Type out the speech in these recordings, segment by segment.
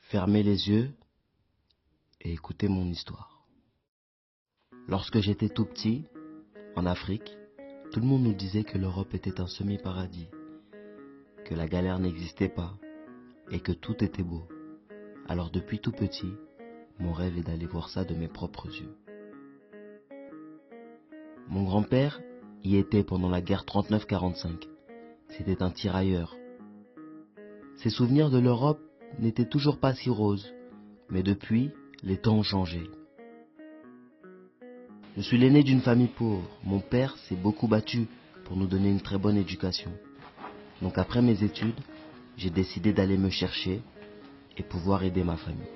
Fermez les yeux et écoutez mon histoire. Lorsque j'étais tout petit, en Afrique, tout le monde nous disait que l'Europe était un semi-paradis, que la galère n'existait pas et que tout était beau. Alors depuis tout petit, mon rêve est d'aller voir ça de mes propres yeux. Mon grand-père y était pendant la guerre 39-45. C'était un tirailleur. Ses souvenirs de l'Europe n'étaient toujours pas si roses, mais depuis, les temps ont changé. Je suis l'aîné d'une famille pauvre. Mon père s'est beaucoup battu pour nous donner une très bonne éducation. Donc après mes études, j'ai décidé d'aller me chercher et pouvoir aider ma famille.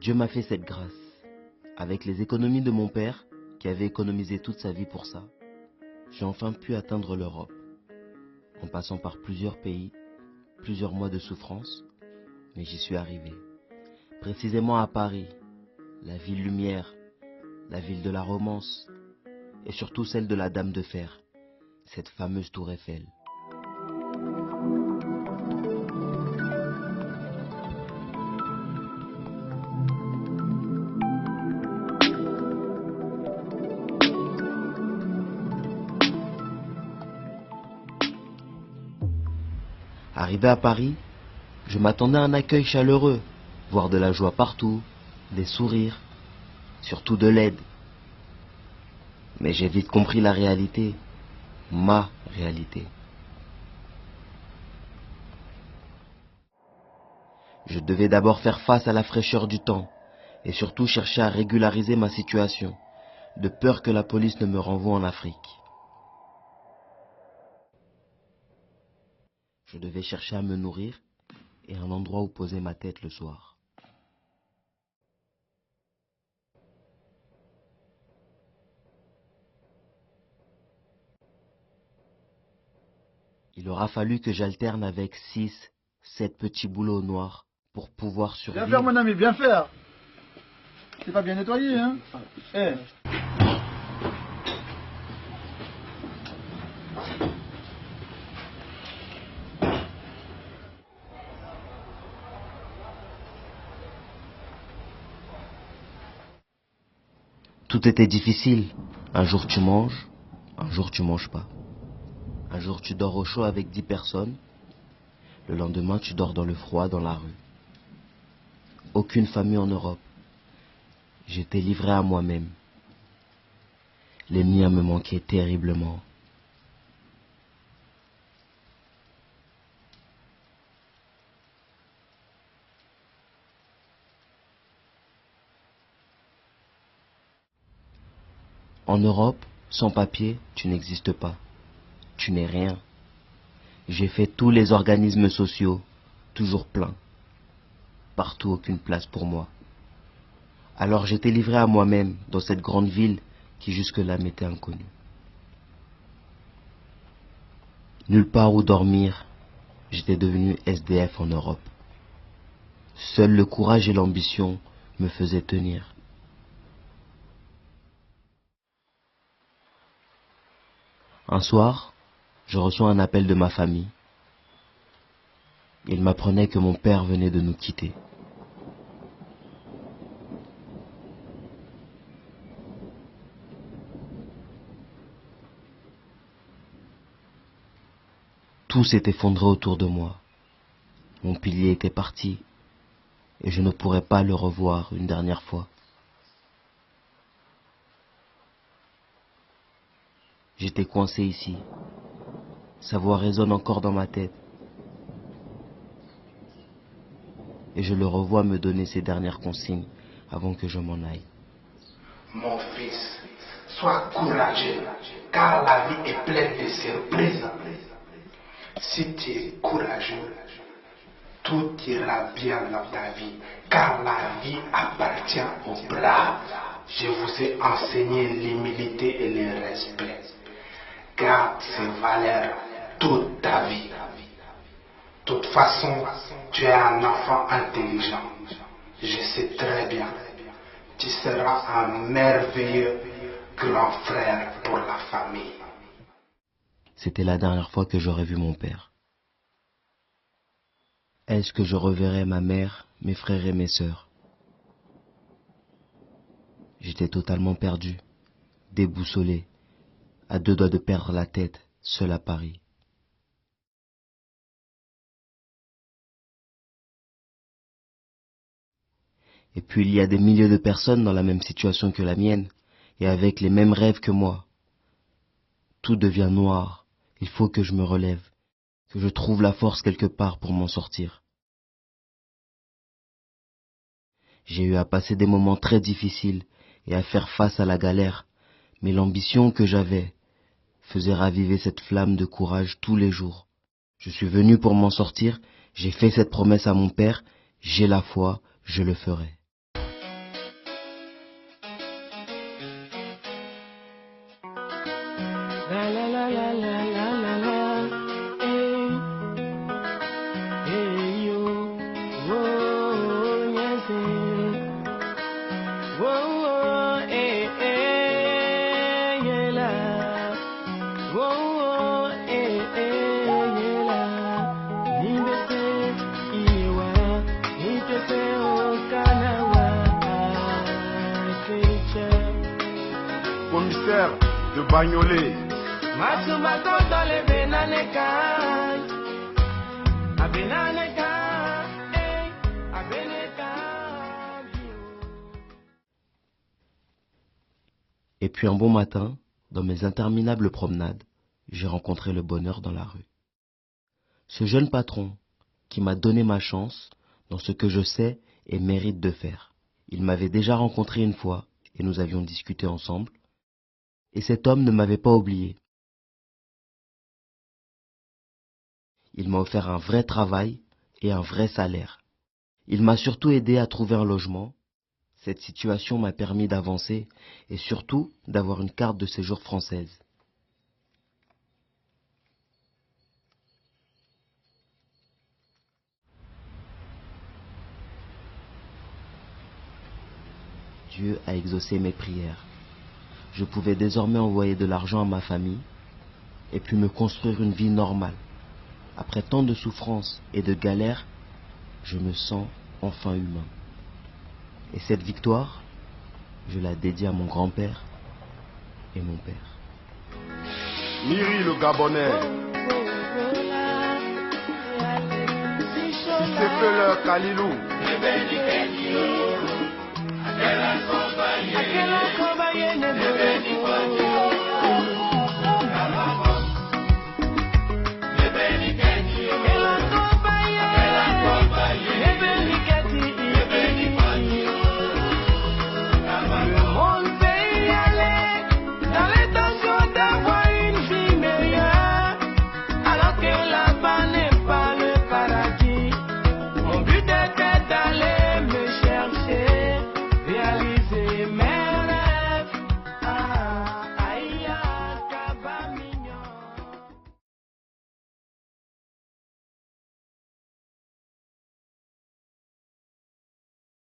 Dieu m'a fait cette grâce. Avec les économies de mon père, qui avait économisé toute sa vie pour ça, j'ai enfin pu atteindre l'Europe. En passant par plusieurs pays, plusieurs mois de souffrance, mais j'y suis arrivé. Précisément à Paris, la ville lumière, la ville de la romance, et surtout celle de la Dame de Fer, cette fameuse tour Eiffel. Arrivé à Paris, je m'attendais à un accueil chaleureux, voir de la joie partout, des sourires, surtout de l'aide. Mais j'ai vite compris la réalité, ma réalité. Je devais d'abord faire face à la fraîcheur du temps, et surtout chercher à régulariser ma situation, de peur que la police ne me renvoie en Afrique. Je devais chercher à me nourrir et un endroit où poser ma tête le soir. Il aura fallu que j'alterne avec 6, 7 petits boulots noirs pour pouvoir survivre. Bien faire mon ami, bien faire. C'est pas bien nettoyé, hein. Eh. Tout était difficile. Un jour tu manges, un jour tu manges pas. Un jour tu dors au chaud avec 10 personnes. Le lendemain tu dors dans le froid dans la rue. Aucune famille en Europe. J'étais livré à moi-même. Les miens me manquaient terriblement. En Europe, sans papier, tu n'existes pas. Tu n'es rien. J'ai fait tous les organismes sociaux, toujours pleins. Partout aucune place pour moi. Alors j'étais livré à moi-même dans cette grande ville qui jusque-là m'était inconnue. Nulle part où dormir, j'étais devenu SDF en Europe. Seul le courage et l'ambition me faisaient tenir. Un soir, je reçois un appel de ma famille. Il m'apprenait que mon père venait de nous quitter. Tout s'est effondré autour de moi. Mon pilier était parti et je ne pourrais pas le revoir une dernière fois. J'étais coincé ici. Sa voix résonne encore dans ma tête. Et je le revois me donner ses dernières consignes avant que je m'en aille. Mon fils, sois courageux, car la vie est pleine de surprises. Si tu es courageux, tout ira bien dans ta vie, car la vie appartient aux braves. Je vous ai enseigné l'humilité et le respect. Garde ces valeurs toute ta vie. De toute façon, tu es un enfant intelligent. Je sais très bien. Tu seras un merveilleux grand frère pour la famille. C'était la dernière fois que j'aurais vu mon père. Est-ce que je reverrai ma mère, mes frères et mes sœurs? J'étais totalement perdu, déboussolé, à 2 doigts de perdre la tête, seul à Paris. Et puis il y a des milliers de personnes dans la même situation que la mienne, et avec les mêmes rêves que moi. Tout devient noir, il faut que je me relève, que je trouve la force quelque part pour m'en sortir. J'ai eu à passer des moments très difficiles et à faire face à la galère, mais l'ambition que j'avais faisait raviver cette flamme de courage tous les jours. Je suis venu pour m'en sortir, j'ai fait cette promesse à mon père, j'ai la foi, je le ferai. La la la la la la la la, hey yo, oh yes, oh yeah la, oh yeah la, liberté iwa, nitete okanawa, Commissaire de Bagnolet. Et puis un bon matin, dans mes interminables promenades, j'ai rencontré le bonheur dans la rue. Ce jeune patron qui m'a donné ma chance dans ce que je sais et mérite de faire. Il m'avait déjà rencontré une fois et nous avions discuté ensemble. Et cet homme ne m'avait pas oublié. Il m'a offert un vrai travail et un vrai salaire. Il m'a surtout aidé à trouver un logement. Cette situation m'a permis d'avancer et surtout d'avoir une carte de séjour française. Dieu a exaucé mes prières. Je pouvais désormais envoyer de l'argent à ma famille et puis me construire une vie normale. Après tant de souffrances et de galères, je me sens enfin humain. Et cette victoire, je la dédie à mon grand-père et mon père. Miri le Gabonais. Si c'est que leur Kalilou. Akela kombaye ne